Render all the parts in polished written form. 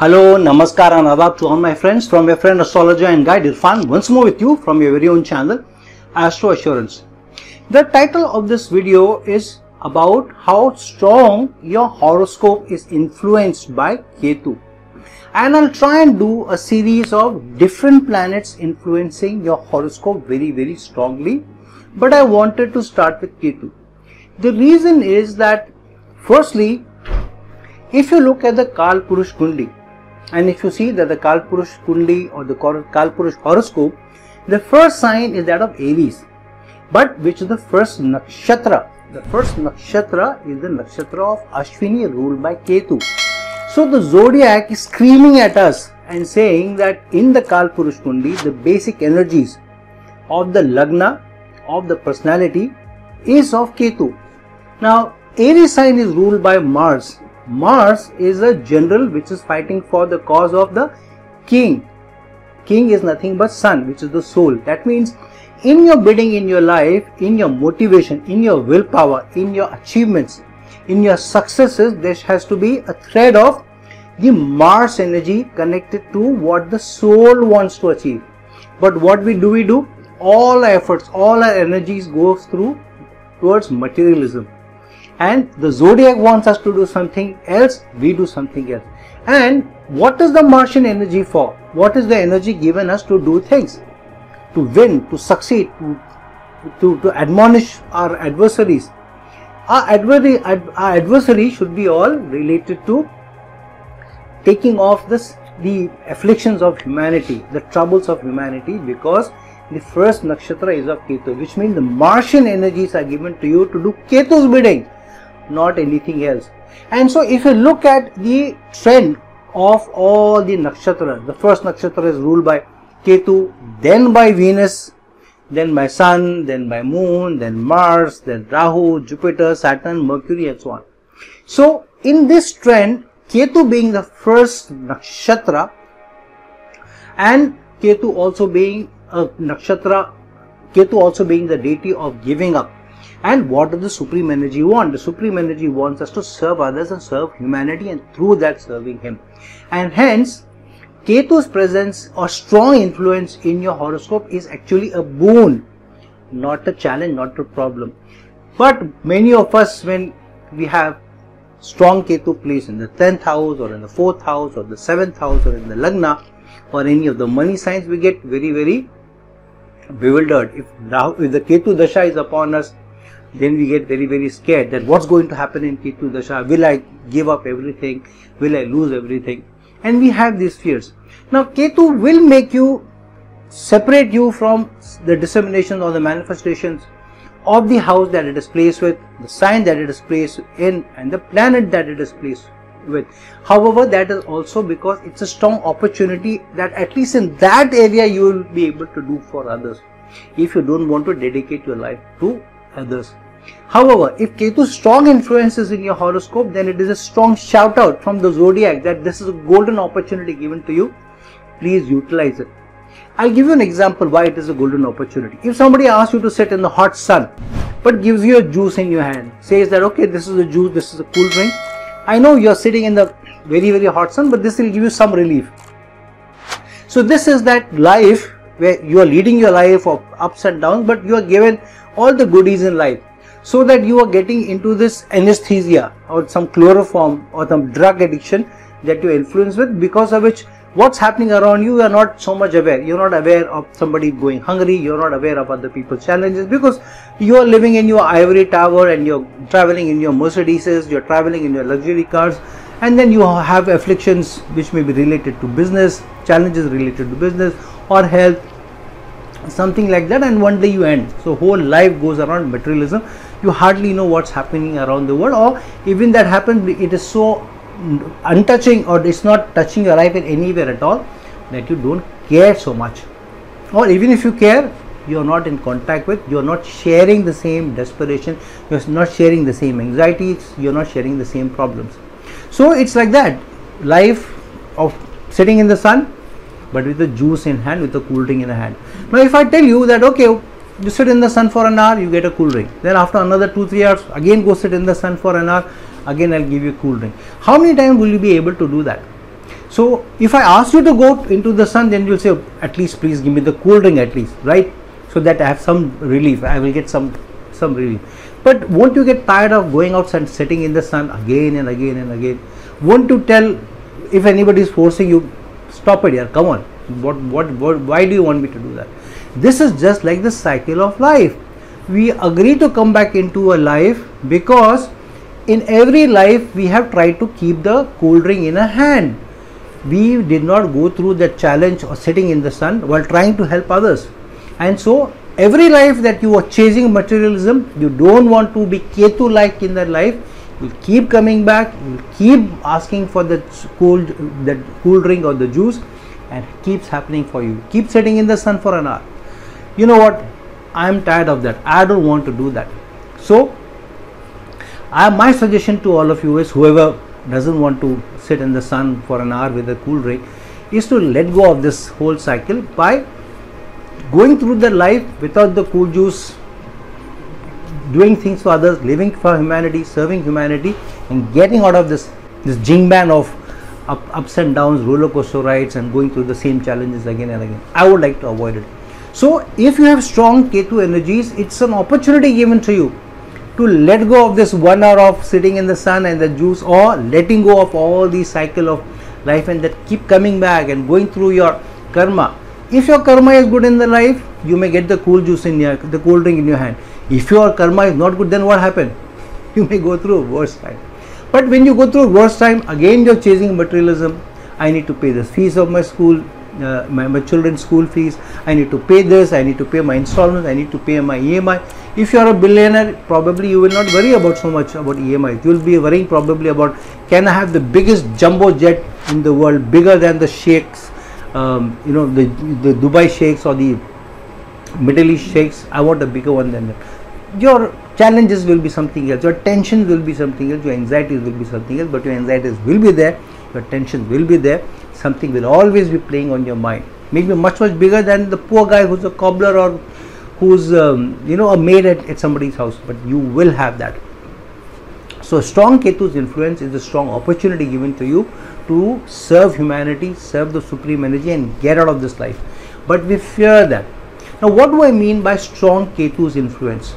Hello, Namaskar and Adab to all my friends from your friend astrologer and guide Irfan once more with you from your very own channel Astro Assurance. The title of this video is about how strong your horoscope is influenced by Ketu, and I'll try and do a series of different planets influencing your horoscope very strongly, but I wanted to start with Ketu. The reason is that firstly, if you look at the Kal Purush Kundi, and if you see that the Kal Purush Kundi or the Kal Purush horoscope, the first sign is that of Aries, but which is the first nakshatra. The first nakshatra is the nakshatra of Ashwini, ruled by Ketu. So the zodiac is screaming at us and saying that in the Kal Purush Kundi, the basic energies of the Lagna, of the personality, is of Ketu. Now, Aries sign is ruled by Mars. Mars is a general which is fighting for the cause of the king. King is nothing but sun, which is the soul. That means in your bidding, in your life, in your motivation, in your willpower, in your achievements, in your successes, there has to be a thread of the Mars energy connected to what the soul wants to achieve. But what we do? All our efforts, all our energies goes towards materialism. And the zodiac wants us to do something else, we do something else. And what is the Martian energy for? What is the energy given us to do things? To win, to succeed, to admonish our adversaries. Our adversary should be all related to taking off the afflictions of humanity, the troubles of humanity, because the first nakshatra is of Ketu, which means the Martian energies are given to you to do Ketu's bidding, not anything else. And so if you look at the trend of all the nakshatras, the first nakshatra is ruled by Ketu, then by Venus, then by Sun, then by Moon, then Mars, then Rahu, Jupiter, Saturn, Mercury, and so on. So in this trend, Ketu being the first nakshatra and Ketu also being a nakshatra, Ketu also being the deity of giving up. And what does the supreme energy want? The supreme energy wants us to serve others and serve humanity, and through that serving him. And hence, Ketu's presence or strong influence in your horoscope is actually a boon, not a challenge, not a problem. But many of us, when we have strong Ketu placed in the 10th house or in the 4th house or the 7th house or in the Lagna or any of the money signs, we get very bewildered. If the Ketu Dasha is upon us, then we get very scared that what's going to happen in Ketu Dasha. Will I give up everything? Will I lose everything? And we have these fears. Now Ketu will make you, separate you from the dissemination or the manifestations of the house that it is placed with, the sign that it is placed in, and the planet that it is placed with. However, that is also because it's a strong opportunity that at least in that area you will be able to do for others, if you don't want to dedicate your life to others. However, if Ketu's strong influence is in your horoscope, then it is a strong shout out from the zodiac that this is a golden opportunity given to you. Please utilize it. I'll give you an example why it is a golden opportunity. If somebody asks you to sit in the hot sun but gives you a juice in your hand, says that okay, this is a juice, this is a cool drink. I know you're sitting in the very hot sun, but this will give you some relief. So this is that life where you are leading your life of ups and downs, but you are given all the goodies in life, so that you are getting into this anesthesia or some chloroform or some drug addiction that you are influenced with, because of which what's happening around you are not so much aware. You're not aware of somebody going hungry, you're not aware of other people's challenges, because you are living in your ivory tower and you're traveling in your Mercedeses, you're traveling in your luxury cars, and then you have afflictions which may be related to business, challenges related to business or health, something like that, and one day you end. So whole life goes around materialism. You hardly know what's happening around the world, or even that happens, it is so untouching or it's not touching your life in anywhere at all that you don't care so much. Or even if you care, you are not in contact with, you are not sharing the same desperation, you are not sharing the same anxieties, you are not sharing the same problems. So it's like that life of sitting in the sun but with the juice in hand, with the cool drink in hand. Now if I tell you that okay, you sit in the sun for an hour, you get a cool drink, then after another 2-3 hours again go sit in the sun for an hour, again I'll give you a cool drink. How many times will you be able to do that? So if I ask you to go into the sun, then you'll say, at least please give me the cool drink at least, right? So that I have some relief, I will get some relief. But won't you get tired of going outside and sitting in the sun again and again and again? Won't you tell, if anybody is forcing you, stop it here, come on, why do you want me to do that? This is just like the cycle of life. We agree to come back into a life because in every life we have tried to keep the cool drink in a hand. We did not go through that challenge of sitting in the sun while trying to help others. And so every life that you are chasing materialism, you don't want to be Ketu like in that life, you keep coming back, you keep asking for that cool drink or the juice, and it keeps happening for you. Keep sitting in the sun for an hour. You know what? I am tired of that. I don't want to do that. So my suggestion to all of you is, whoever doesn't want to sit in the sun for an hour with a cool drink, is to let go of this whole cycle by going through the life without the cool juice, doing things for others, living for humanity, serving humanity, and getting out of this jingban of ups and downs, roller coaster rides, and going through the same challenges again and again. I would like to avoid it. So if you have strong Ketu energies, it's an opportunity given to you to let go of this 1 hour of sitting in the sun and the juice, or letting go of all the cycle of life and that keep coming back and going through your karma. If your karma is good in the life, you may get the cool juice in your, the cool drink in your hand. If your karma is not good, then what happened? You may go through worse time. But when you go through worse time, again you're chasing materialism. I need to pay the fees of my school, my children's school fees. I need to pay this, I need to pay my installments, I need to pay my EMI. If you are a billionaire, probably you will not worry about so much about EMI. You will be worrying probably about, can I have the biggest jumbo jet in the world, bigger than the sheikhs, the Dubai sheikhs or the Middle East sheikhs. I want a bigger one than that. Your challenges will be something else, your tensions will be something else, your anxieties will be something else, but your anxieties will be there, your tensions will be there. Something will always be playing on your mind, maybe much bigger than the poor guy who's a cobbler or who's a maid at somebody's house, but you will have that. So strong Ketu's influence is a strong opportunity given to you to serve humanity, serve the supreme energy, and get out of this life. But we fear that. Now what do I mean by strong Ketu's influence?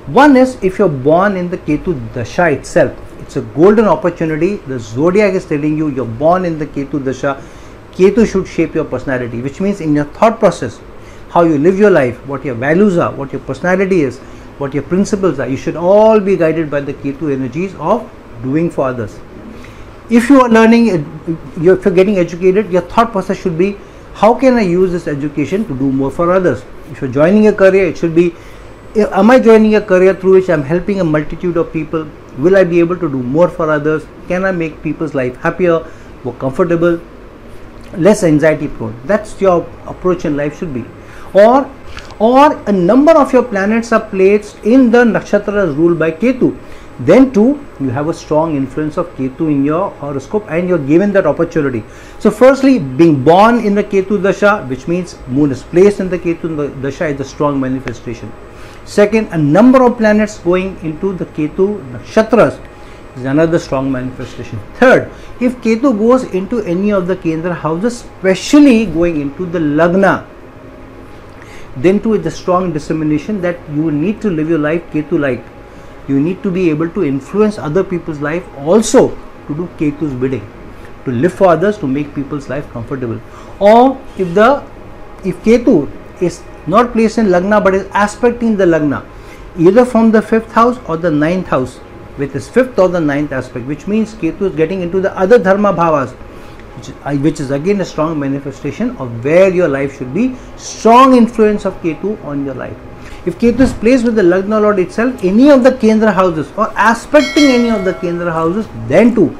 One is, if you're born in the Ketu Dasha itself, it's a golden opportunity. The zodiac is telling you you're born in the Ketu Dasha. Ketu should shape your personality, which means in your thought process, how you live your life, what your values are, what your personality is, what your principles are. You should all be guided by the Ketu energies of doing for others. If you are learning, if you're getting educated, your thought process should be, how can I use this education to do more for others? If you're joining a career, it should be, am I joining a career through which I'm helping a multitude of people? Will I be able to do more for others? Can I make people's life happier, more comfortable, less anxiety prone? That's your approach in life should be. Or a number of your planets are placed in the nakshatras ruled by Ketu. Then too, you have a strong influence of Ketu in your horoscope, and you're given that opportunity. So firstly, being born in the Ketu Dasha, which means moon is placed in the Ketu Dasha, is a strong manifestation. Second, a number of planets going into the Ketu nakshatras is another strong manifestation. Third, if Ketu goes into any of the Kendra houses, especially going into the Lagna, then too is a strong dissemination that you need to live your life Ketu like. You need to be able to influence other people's life also, to do Ketu's bidding, to live for others, to make people's life comfortable. Or if Ketu is not placed in Lagna but is aspecting the Lagna, either from the 5th house or the 9th house, with his 5th or the 9th aspect, which means Ketu is getting into the other dharma bhavas, which is again a strong manifestation of where your life should be. Strong influence of Ketu on your life. If Ketu is placed with the Lagna Lord itself, any of the Kendra houses or aspecting any of the Kendra houses, then too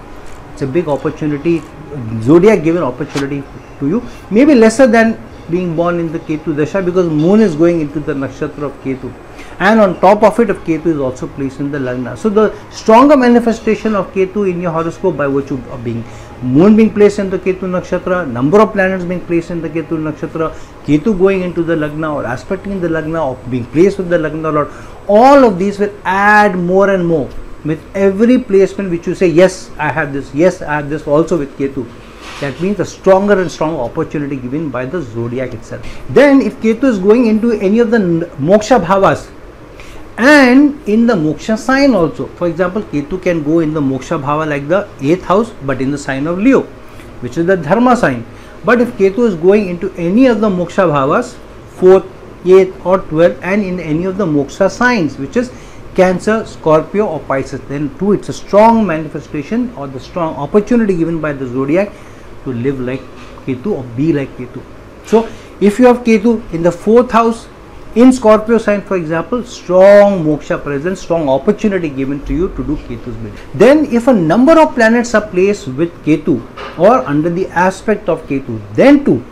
it's a big opportunity, zodiac given opportunity to you. Maybe lesser than being born in the Ketu Dasha, because moon is going into the nakshatra of Ketu, and on top of it, if Ketu is also placed in the Lagna. So the stronger manifestation of Ketu in your horoscope by virtue of being moon being placed in the Ketu nakshatra, number of planets being placed in the Ketu nakshatra, Ketu going into the Lagna or aspecting the Lagna or being placed with the Lagna Lord, all of these will add more and more with every placement which you say, yes I have this, yes I have this also with Ketu. That means a stronger and stronger opportunity given by the zodiac itself. Then if Ketu is going into any of the moksha bhavas and in the moksha sign also, for example, Ketu can go in the moksha bhava like the 8th house but in the sign of Leo, which is the dharma sign. But if Ketu is going into any of the moksha bhavas, 4th, 8th or 12th, and in any of the moksha signs, which is Cancer, Scorpio or Pisces, then too it's a strong manifestation or the strong opportunity given by the zodiac to live like Ketu or be like Ketu. So if you have Ketu in the 4th house in Scorpio sign, for example, strong moksha presence, strong opportunity given to you to do Ketu's bidding. Then if a number of planets are placed with Ketu or under the aspect of Ketu, then too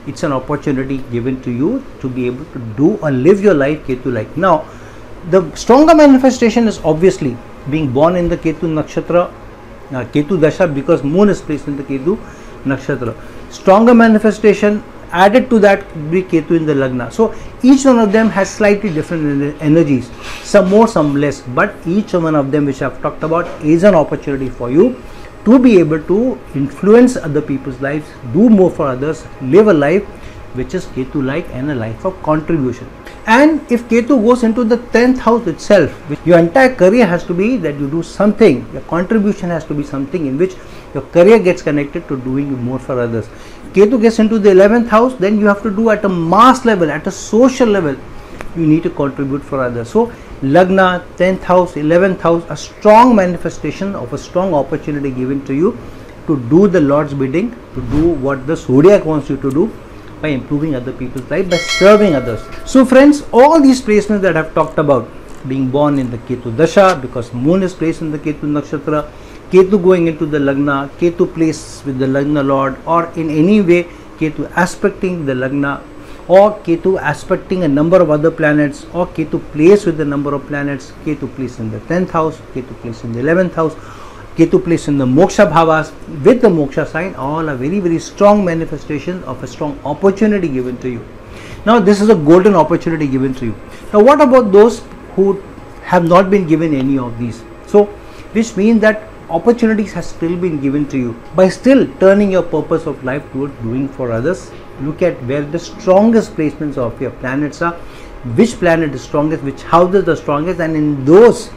it's an opportunity given to you to be able to do or live your life Ketu like. Now the stronger manifestation is obviously being born in the Ketu nakshatra, Ketu dasha, because moon is placed in the Ketu nakshatra. Stronger manifestation added to that be Ketu in the lagna. So each one of them has slightly different energies, some more, some less, but each one of them which I have talked about is an opportunity for you to be able to influence other people's lives, do more for others, live a life which is Ketu like and a life of contribution. And if Ketu goes into the 10th house itself, your entire career has to be that you do something, your contribution has to be something in which your career gets connected to doing more for others. Ketu gets into the 11th house, then you have to do at a mass level, at a social level, you need to contribute for others. So lagna, 10th house, 11th house, a strong manifestation of a strong opportunity given to you to do the Lord's bidding, to do what the zodiac wants you to do by improving other people's life, by serving others. So friends, all these placements that I've talked about, being born in the Ketu dasha because moon is placed in the Ketu nakshatra, Ketu going into the lagna, Ketu placed with the lagna lord, or in any way Ketu aspecting the lagna, or Ketu aspecting a number of other planets, or Ketu placed with the number of planets, Ketu placed in the 10th house, Ketu placed in the 11th house, Ketu placed in the moksha bhavas with the moksha sign, all are very, very strong manifestations of a strong opportunity given to you. Now this is a golden opportunity given to you. Now what about those who have not been given any of these? So which means that opportunities has still been given to you by still turning your purpose of life towards doing for others. Look at where the strongest placements of your planets are, which planet is strongest, which house is the strongest, and in those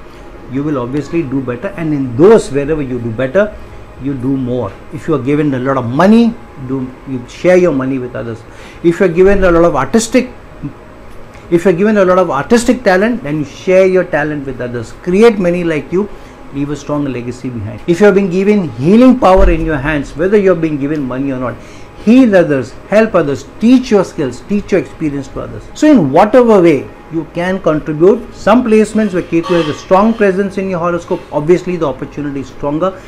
you will obviously do better, and in those wherever you do better, you do more. If you are given a lot of money, you share your money with others. If you are given a lot of artistic talent, then you share your talent with others. Create many like you, leave a strong legacy behind. If you have been given healing power in your hands, whether you have been given money or not, heal others, help others, teach your skills, teach your experience to others. So in whatever way you can contribute, some placements where Ketu has a strong presence in your horoscope, obviously the opportunity is stronger.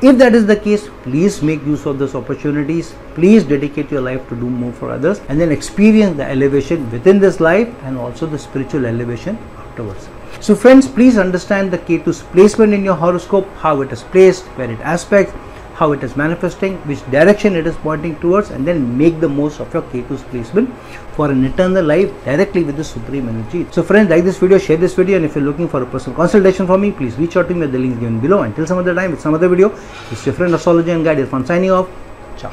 If that is the case, please make use of those opportunities. Please dedicate your life to do more for others and then experience the elevation within this life and also the spiritual elevation afterwards. So friends, please understand the Ketu's placement in your horoscope, how it is placed, where it aspects, how it is manifesting, which direction it is pointing towards, and then make the most of your Ketu's placement for an eternal life directly with the supreme energy. So friends, like this video, share this video, and if you're looking for a personal consultation from me, please reach out to me at the links given below. Until some other time with some other video, this is your friend astrologer and guide Irfan signing off. Ciao.